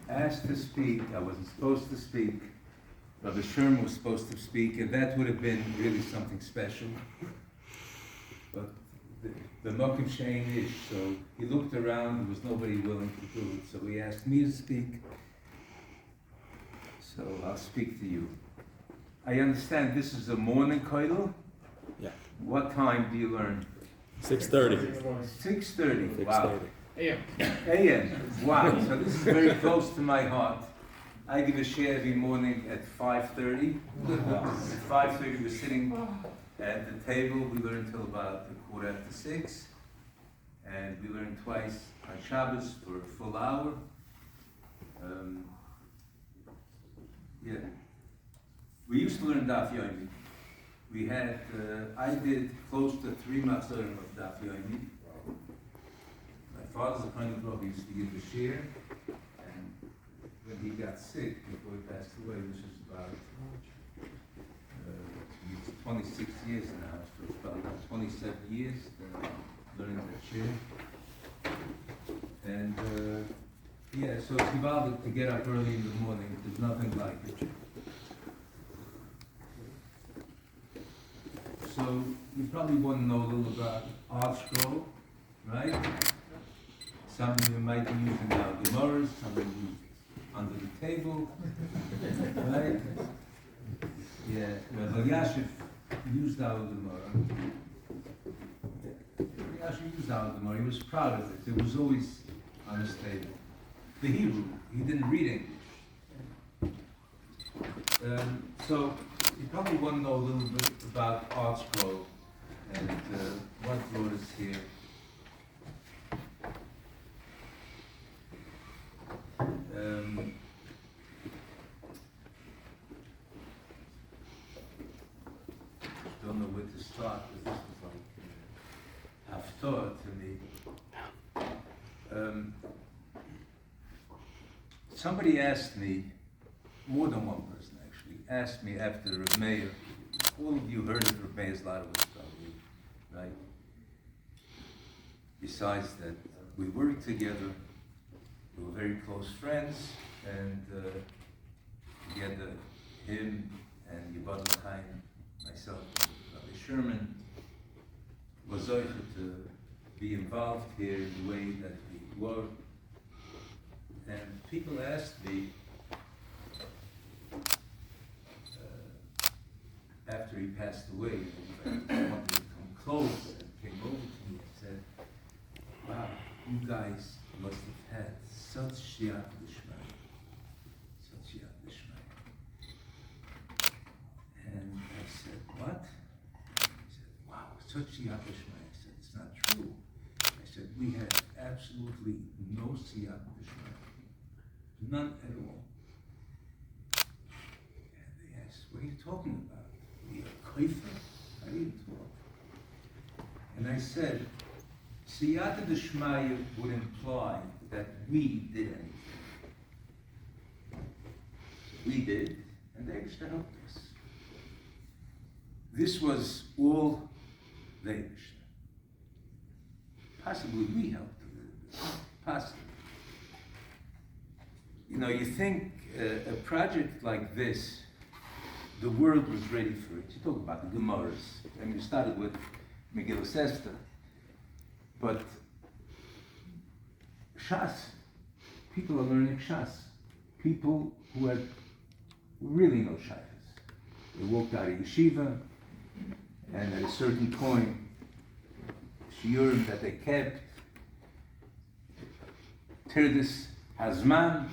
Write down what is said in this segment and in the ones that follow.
asked to speak. I wasn't supposed to speak. Rabbi Sherman was supposed to speak, and that would have been really something special. But the Mokim Shein Ish, so he looked around, there was nobody willing to do it, so he asked me to speak. So I'll speak to you. I understand this is a morning kollel? Yeah. What time do you learn? 6:30. 6:30. Wow. 6:30. A.M. Wow. So this is very close to my heart. I give a share every morning at 5:30. At 5:30 we're sitting at the table. We learn until about 6:15. And we learn twice on Shabbos for a full hour. Yeah. We used to learn Daf Yomi. We had, I did close to 3 Mesorah of Daf Yomi. My father's a kind of brother, he used to give the share. And when he got sick, before he passed away, this was about, it's 26 years now, so it's about 27 years learning that share. And yeah, so it's involved to get up early in the morning. There's nothing like it. So you probably want to know a little about Artscroll, right? Some of you might be using our Gemaras, some of you use under the table, right? Yeah, well, Yashiv used our Gemara. Yashiv used our Gemara. He was proud of it. It was always on his table. The Hebrew, he didn't read English. So you probably want to know a little bit about Artscroll and what brought us here. Don't know where to start, but this was like haftorah to me. Somebody asked me, more than one person actually, asked me after Rabbi Meir. All of you heard of Rabbi Meir's lot of us probably, right? Besides that, we worked together, we were very close friends, and together, him and Yibad Chaim, myself, Rabbi Sherman, was able to be involved here in the way that we were. And people asked me, after he passed away, I wanted to come close and came over to me and said, wow, you guys must have had such siyat l'shmai. Such siyat l'shmai. And I said, what? He said, wow, such siyat l'shmai. I said, it's not true. I said, we had absolutely no siyat l'shmai. None at all. And they asked, what are you talking about? We are koifer? How do you talk? And I said, siyata d'shmaya would imply that we did anything. We did, and the Eibishter helped us. This was all the Eibishter. Possibly we helped a little bit. Possibly. You know, you think a project like this, the world was ready for it. You talk about the Gemaras. I mean, you started with Megillah Esther. But Shas, people are learning Shas. People who had really no Shaykhs. They walked out of yeshiva, and at a certain point, shiurim that they kept, Tirdis Hazman,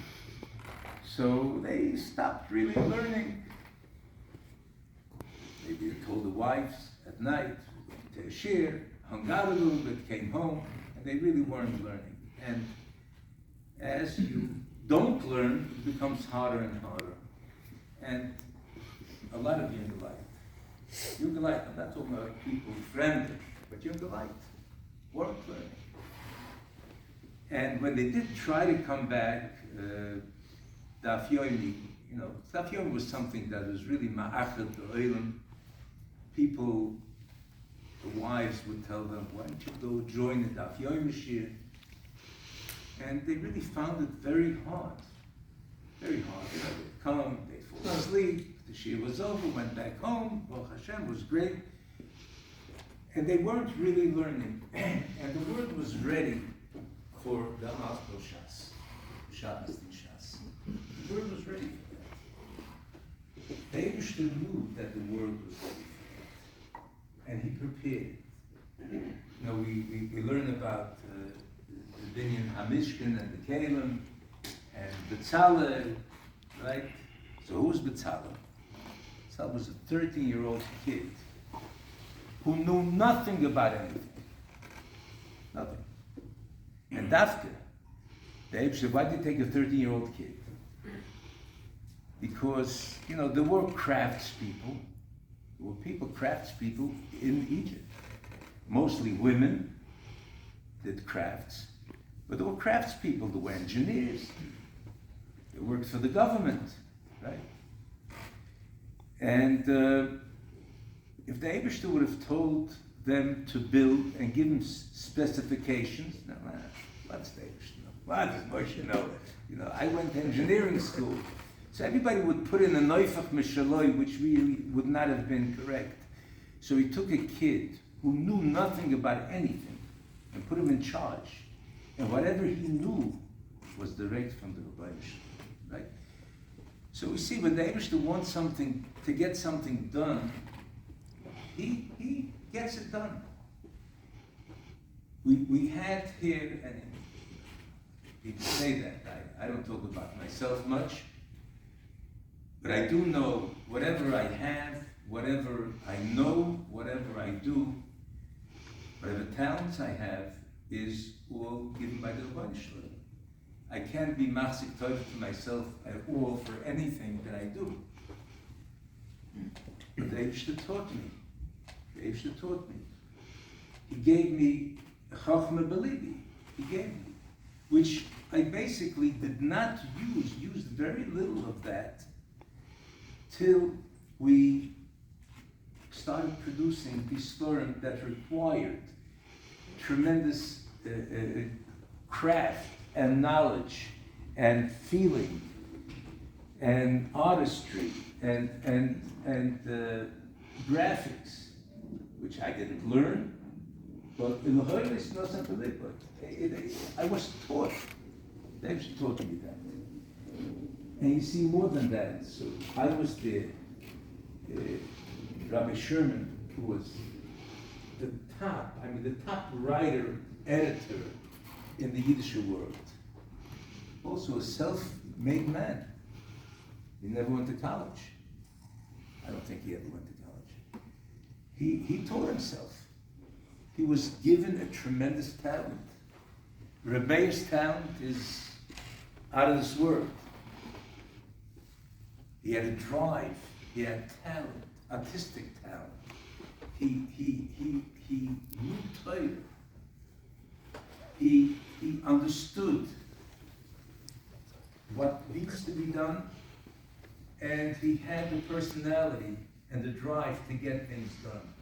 so they stopped really learning. Maybe they told the wives at night, to share, hung out a little bit, came home, and they really weren't learning. And as you don't learn, it becomes harder and harder. And a lot of younger light, I'm not talking about people friendly, but younger light, weren't learning. And when they did try to come back, Daf Yomi, you know, Daf Yomi was something that was really ma'achad b'olam. People, the wives would tell them, why don't you go join the Daf Yomi shir? And they really found it very hard. Very hard. They'd come, they'd fall asleep, the shiur was over, went back home, Baruch Hashem was great. And they weren't really learning. And the word was ready for the Artscroll Shas. Shabbos and Shas. The word was ready for that. The Eibishter knew that the word was ready for that. And he prepared. You know, we learn about the Binyan HaMishkan and the Kalim and B'Tzalel, right? So who was B'Tzalel? B'Tzalel was a 13-year-old kid who knew nothing about anything. Nothing. And Dafka, the Eibishter said, why did you take a 13-year-old kid? Because, you know, there were craftspeople. There were craftspeople in Egypt. Mostly women did crafts. But there were craftspeople, there were engineers. They worked for the government, right? And if the Eibishter would have told them to build and give them specifications, no, what's the Eibishter know? What does Moshe know? You know, I went to engineering school, so everybody would put in a noifach mishaloi, which really would not have been correct. So he took a kid who knew nothing about anything and put him in charge, and whatever he knew was direct from the Rabbi Shea, right? So we see when the Eibishter wants something to get something done, he gets it done. We had here, and people say that, I don't talk about myself much, but I do know whatever I have, whatever I know, whatever I do, whatever talents I have is all given by the Rabbi Shea. I can't be machzik tov to myself at all for anything that I do. But the Eibishter taught me. The Eibishter taught me. He gave me a chachma belibi. He gave me, which I basically did not used very little of that till we started producing pistorim that required tremendous craft and knowledge and feeling and artistry and graphics, which I didn't learn, but in the Holiness I was taught. They taught me that. And you see more than that. So I was there. Rabbi Sherman, who was the top writer, editor in the Yiddish world. Also a self-made man. He never went to college. I don't think he ever went to college. He taught himself. He was given a tremendous talent. Rebbe's talent is out of this world. He had a drive. He had talent, artistic talent. He knew Torah. He understood what needs to be done, and he had the personality and the drive to get things done.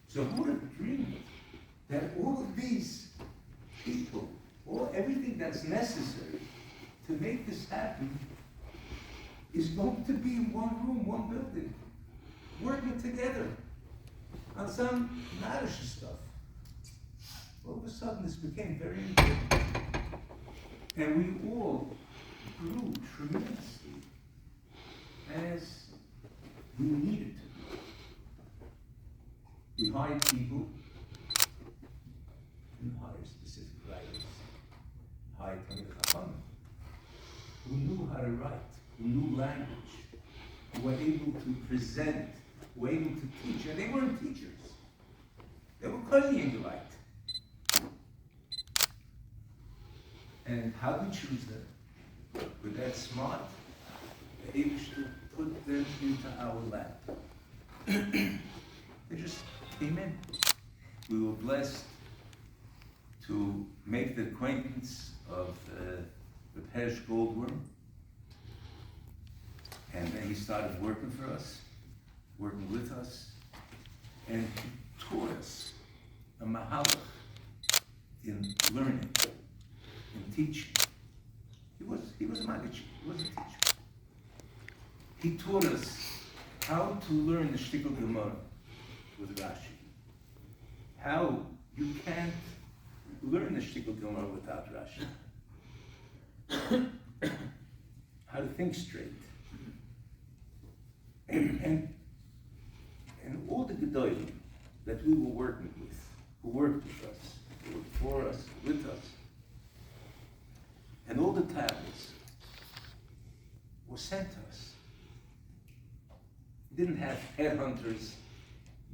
So who would have dreamed that all of these people, everything that's necessary to make this happen is going to be in one room, one building, working together on some Nadish stuff. All of a sudden this became very important. And we all grew tremendously as we needed to. We hired people, didn't hire specific writers, hired Talmidei Chachamim, who knew how to write, who knew language, who were able to present, who were able to teach, and they weren't teachers. They were kollel right. And how do we choose them? We're that smart. We're able to put them into our lap. They just came in. We were blessed to make the acquaintance of the Pej Goldworm. And then he started working for us, working with us, and he taught us a mahalach in learning, in teaching. He was was a Maggid, he was a teacher. He taught us how to learn the Shtickle Gemara with Rashi. How you can't learn the Shtickle Gemara without Rashi. How to think straight. And all the Gedolim that we were working with, who worked with us, who worked for us, with us, and all the tablets were sent to us. We didn't have headhunters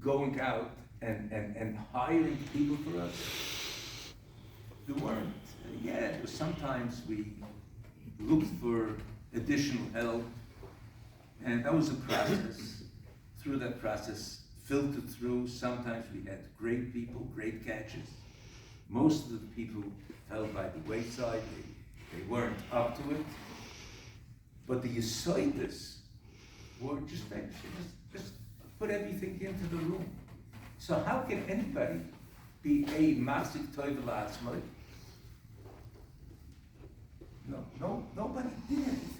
going out and hiring people for us. There weren't. It was sometimes we looked for additional help, and that was a process. Through that process, filtered through, sometimes we had great people, great catches. Most of the people fell by the wayside, they weren't up to it. But the Yesoidas were just put everything into the room. So how can anybody be a Masik Toivel Atzmai? No, nobody did anything.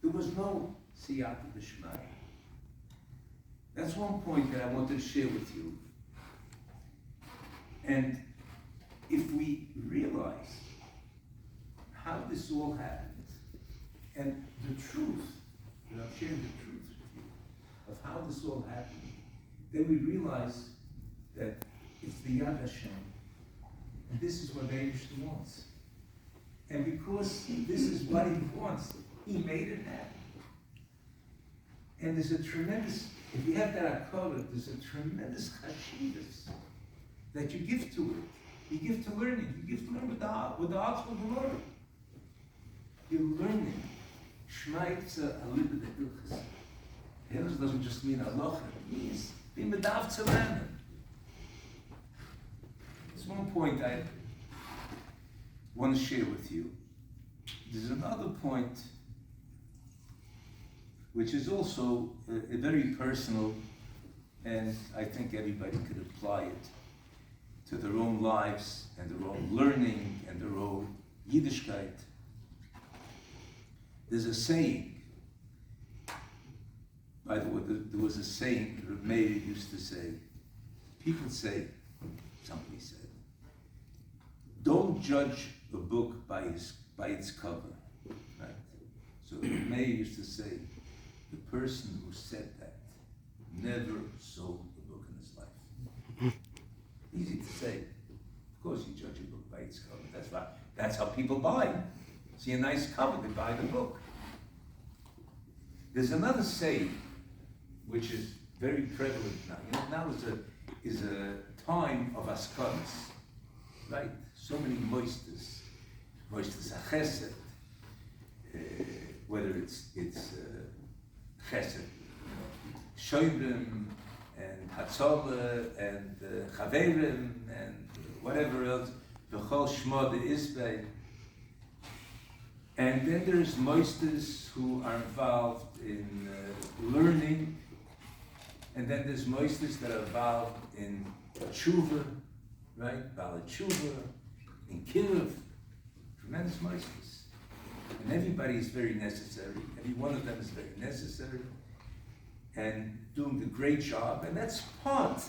There was no Siyata D'Shmaya. That's one point that I wanted to share with you. And if we realize how this all happened, and the truth, and I'm sharing the truth with you, of how this all happened, then we realize that it's the Yad Hashem. And this is what Eibishter wants. And because this is what he wants, he made it happen. And there's a tremendous, if you have that hakara, there's a tremendous chashivas that you give to it. You give to learning. You give to learn with the Artscroll Gemara. You're learning. Shmaitza alibed hilchas. Hilchas doesn't just mean halacha. It means being medav to learn. There's one point I want to share with you. There's another point which is also a very personal, and I think everybody could apply it to their own lives and their own learning and their own Yiddishkeit. There's a saying, by the way, there was a saying Rabbi Meir used to say, people say, somebody said, don't judge a book by its cover, right? So Rabbi Meir used to say, the person who said that never sold a book in his life. Easy to say. Of course you judge a book by its cover. That's how people buy. See a nice cover, they buy the book. There's another saying, which is very prevalent now. Now is a time of askaras, right? So many moisters achesed, whether it's chesed, shoyrim, and Hatzolah, and Chaverim, and whatever else, V'chol Shmo De'izbei. And then there's moisters who are involved in learning, and then there's moisters that are involved in tshuva, right? Bala tshuva, in kiruv, tremendous moisters. And everybody is very necessary. Every one of them is very necessary and doing a great job. And that's part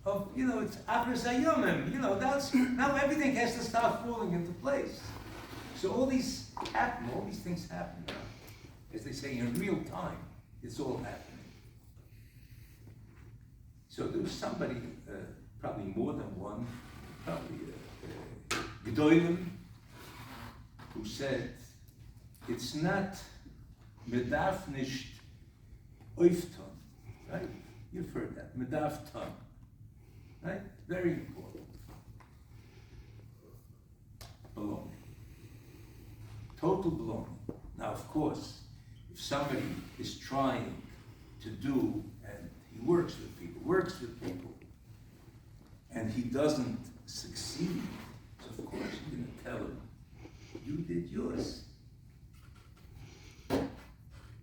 of, it's Avros Hayomim. That's now everything has to start falling into place. So all these things happen now. As they say, in real time, it's all happening. So there was somebody, probably more than one, probably Gedolim, who said, it's not medaf nicht oifton, right? You've heard that, medaf ton, right? Very important. Belonging. Total belonging. Now, of course, if somebody is trying to do, and he works with people, and he doesn't succeed, so of course you're going to tell him, you did yours.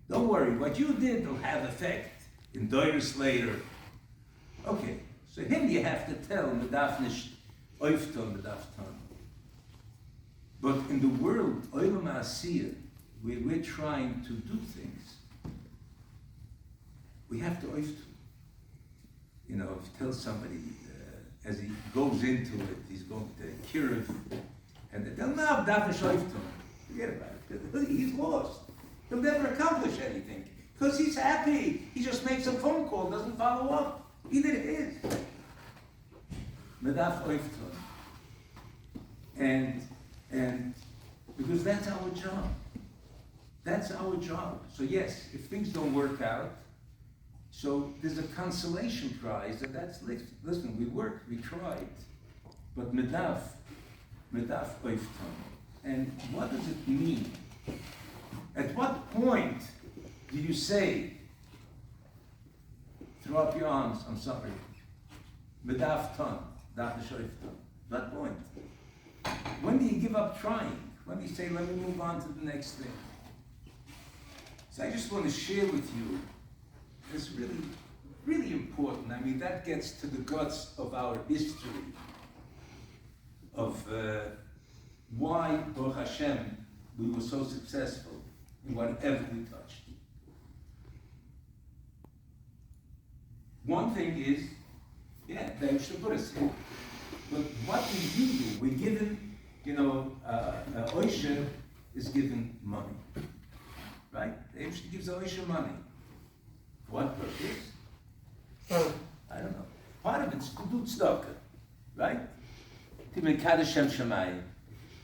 Don't worry, what you did will have effect in doiros later. Okay, so him you have to tell, medaf nicht oifton, medaf ton. But in the world, Olam Asiyah, where we're trying to do things, we have to oif. You know, if you tell somebody, as he goes into it, he's going to Kiruv, and they'll now dafish oif to him. Forget about it. He's lost. He'll never accomplish anything. Because he's happy. He just makes a phone call, doesn't follow up. He did his. Medaf oif to him. And because that's our job. That's our job. So yes, if things don't work out, so there's a consolation prize that's, listen, we worked, we tried, but medaf oif. And what does it mean? At what point do you say, throw up your arms, I'm sorry, medaf ton, daf shoif ton? What point? When do you give up trying? When do you say, let me move on to the next thing? So I just want to share with you, it's really, really important. I mean, that gets to the guts of our history, of why, Baruch Hashem, we were so successful in whatever we touched. One thing is, yeah, they used to put us in. But what do you do? We're given, Oisha is given money. Right? The Eibshter gives Oisha money. For what purpose? I don't know. Part of it's to do tzedakah, right? To make Kaddish Shem Shemayim,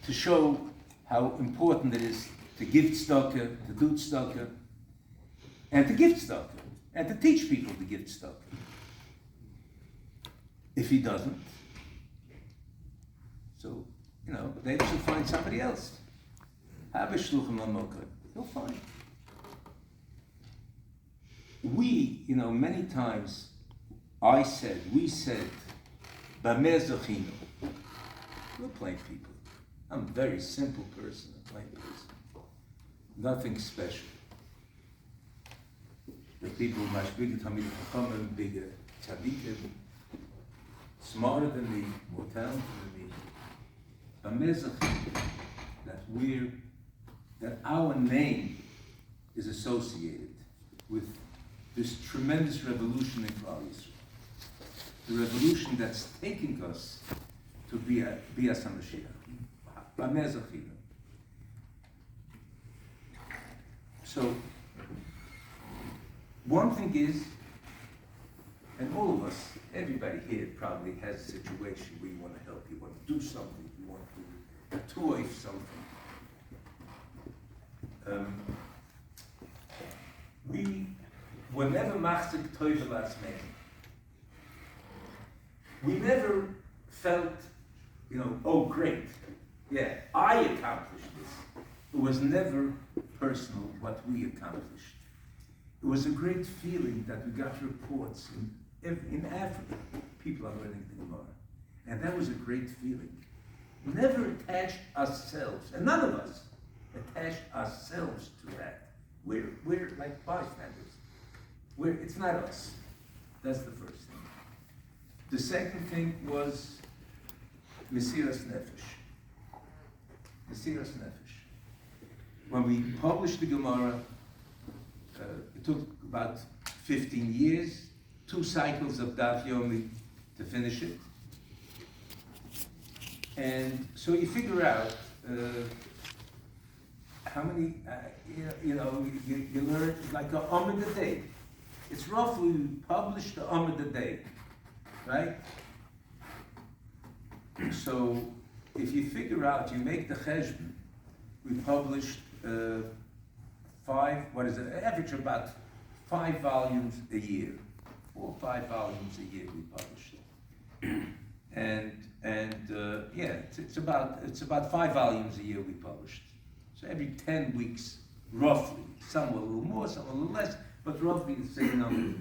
to show how important it is to give tzedakah, to do tzedakah, and to give tzedakah, and to teach people to give tzedakah. If he doesn't, so, they should find somebody else. He'll find. We, many times, we said, Mesorah. We're plain people. I'm a very simple person, a plain person. Nothing special. The people much bigger, Talmid Chachamim, bigger tzaddikim, smarter than me, more talented than me. That our name is associated with this tremendous revolution in Klal Yisrael. The revolution that's taking us to Bias HaMashiach. So, one thing is, and all of us, everybody here probably has a situation where you want to help, you want to do something, you want to toy something. We were never machzik toivel atzmeinu. We never felt, oh great, yeah, I accomplished this. It was never personal what we accomplished. It was a great feeling that we got reports in Africa, people are learning the Gemara. And that was a great feeling. We never attached ourselves, and none of us attached ourselves to that. We're like bystanders. It's not us. That's the first thing. The second thing was Mesorah Nefesh. Mesorah Nefesh. When we published the Gemara, it took about 15 years, 2 cycles of Daf Yomi to finish it. And so you figure out how many, you learn like a Amud a day. It's roughly, we published the Amud a day, right? So if you figure out, you make the cheshbon, we published average about 5 volumes a year. 4 or 5 volumes a year we published. It's about 5 volumes a year we published. So every 10 weeks, roughly, some a little more, some a little less, but roughly the same number.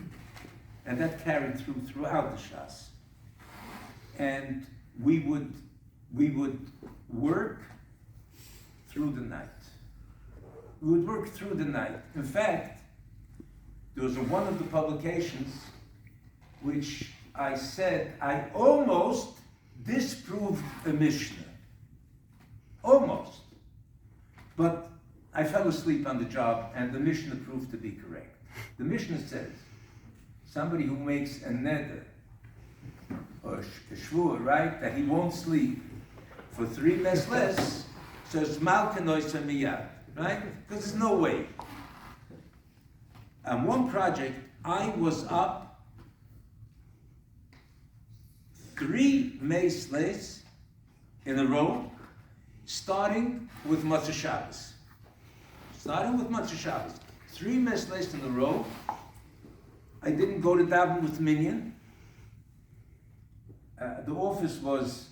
And that carried throughout the Shas. And we would work through the night. We would work through the night. In fact, there was one of the publications which I said I almost disproved a Mishnah. almost. But I fell asleep on the job, and the Mishnah proved to be correct. The Mishnah says, somebody who makes a neder, or a shvur, right, that he won't sleep for 3 mesles, says malkanoisa miyad, right? Because there's no way. On one project, I was up 3 mesles in a row, starting with Motzei Shabbos. 3 mesles in a row. I didn't go to daven with minyan. The office was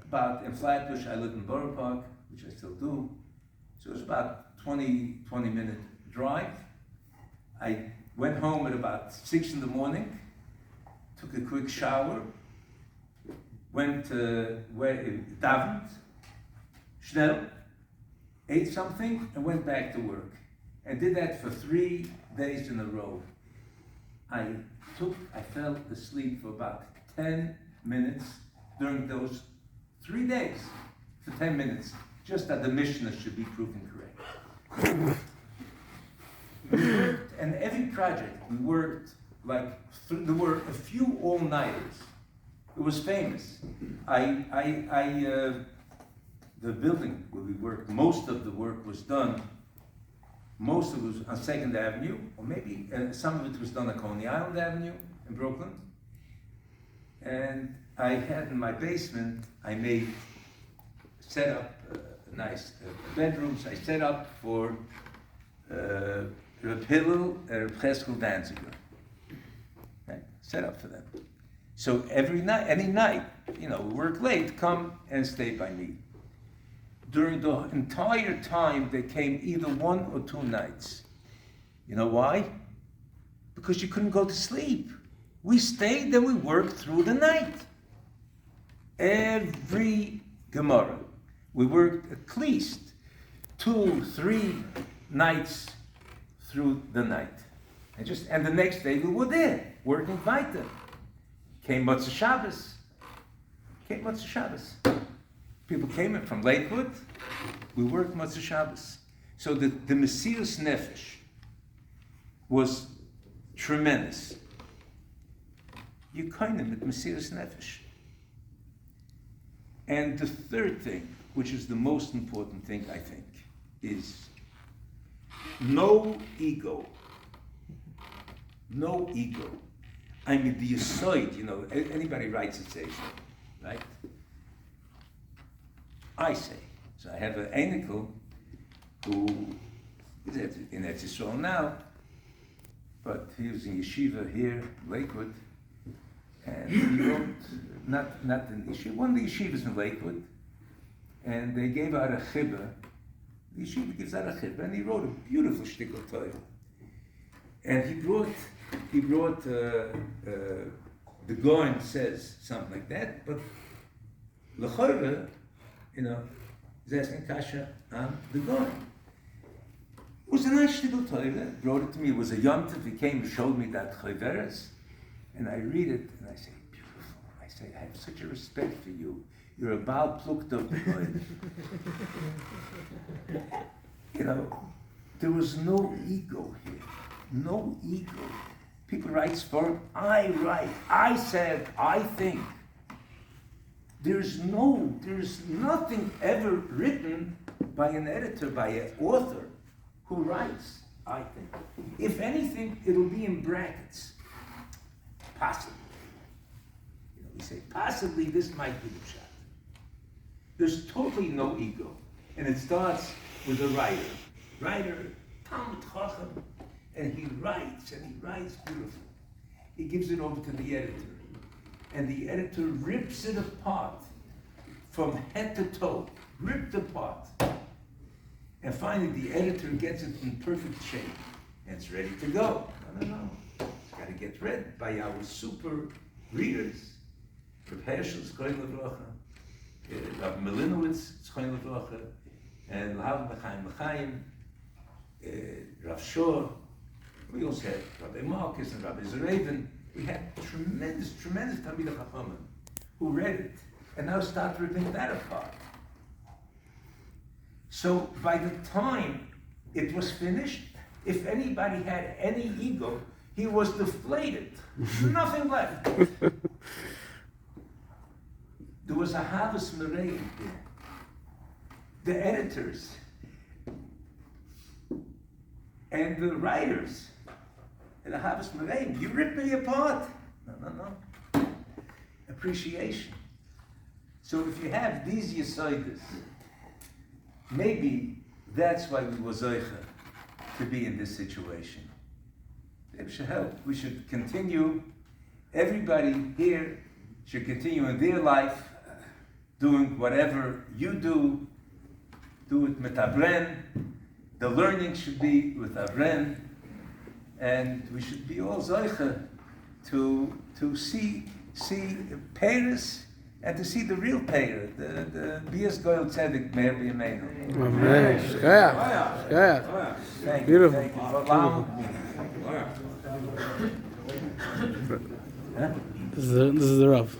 about in Flatbush. I live in Borough Park, which I still do. So it was about 20-minute drive. I went home at about 6 in the morning, took a quick shower, went to davened, schnell, ate something, and went back to work. And did that for 3 days in a row. I fell asleep for about 10 minutes during those 3 days, for 10 minutes, just that the Mishnah should be proven correct. We worked, and every project we worked, there were a few all-nighters. It was famous. The building where we worked, most of the work was done, most of it was on 2nd Avenue, or maybe some of it was done on Coney Island Avenue in Brooklyn. And I had in my basement, set up nice bedrooms. I set up for Reb Hillel and Reb Cheskel Danziger. Right? Set up for them. So every night, any night, we work late, come and stay by me. During the entire time, they came either 1 or 2 nights. You know why? Because you couldn't go to sleep. We stayed, then we worked through the night. Every Gemara, we worked at least 2-3 nights through the night. And the next day we were there, working weiter. Came Motzei Shabbos. People came in from Lakewood. We worked Motzei Shabbos. So the Mesirus Nefesh was tremendous. You kind of with Mesirus Nefesh. And the third thing, which is the most important thing, I think, is no ego. No ego. I mean, the Yisoid, anybody writes it says so, right? I say. So I have an Einikel who is in Eretz Yisrael now, but he was in yeshiva here, Lakewood, and he wrote, not in yeshiva, one of the yeshivas in Lakewood, and they gave out a chibah. The yeshiva gives out a chibah, and he wrote a beautiful shtickle Torah. And he brought the Goin says something like that, but l'chorah, Zeskin Kasha on the Goin. It was a nice shtickle Torah, brought it to me. It was a yontif. He came and showed me that Chayveres, and I read it, and I say, beautiful. I say, I have such a respect for you. You're a Baal Plukt of the Goin. There was no ego here. No ego. People write for I write, I said, I think. There's nothing ever written by an editor, by an author who writes, I think. If anything, it'll be in brackets. Possibly. We say, possibly this might be the shot. There's totally no ego. And it starts with a writer, Talmud Chacham, and he writes beautiful. He gives it over to the editor. And the editor rips it apart from head to toe, ripped apart. And finally, the editor gets it in perfect shape, and it's ready to go. No. It's got to get read by our super readers. Reb Herschel's Kollel Ohr Mevakshei, Rabbi Melinowitz's Kollel Ohr Mevakshei, and Lahav L'chaim, Rav Shor. We also had Rabbi Marcus and Rabbi Zeraven. We had tremendous Talmidei Chachamim who read it and now start ripping that apart. So by the time it was finished, if anybody had any ego, he was deflated. Nothing left. There was a Havas Mereim there. The editors and the writers and the Havas Mereim, you ripped me apart. No. Appreciation. So if you have these Yesodis, maybe that's why we were Zoicha to be in this situation. It should help. We should continue, everybody here should continue in their life doing whatever you do it with Avren. The learning should be with Avren, and we should be all Zoicha to see Paris and to see the real Paris, the Bias Goyal Tzedek Meir B'Yameinu. Amen. Shkaya. Thank Beautiful. you. Thank you for allowing me. This is the Rav.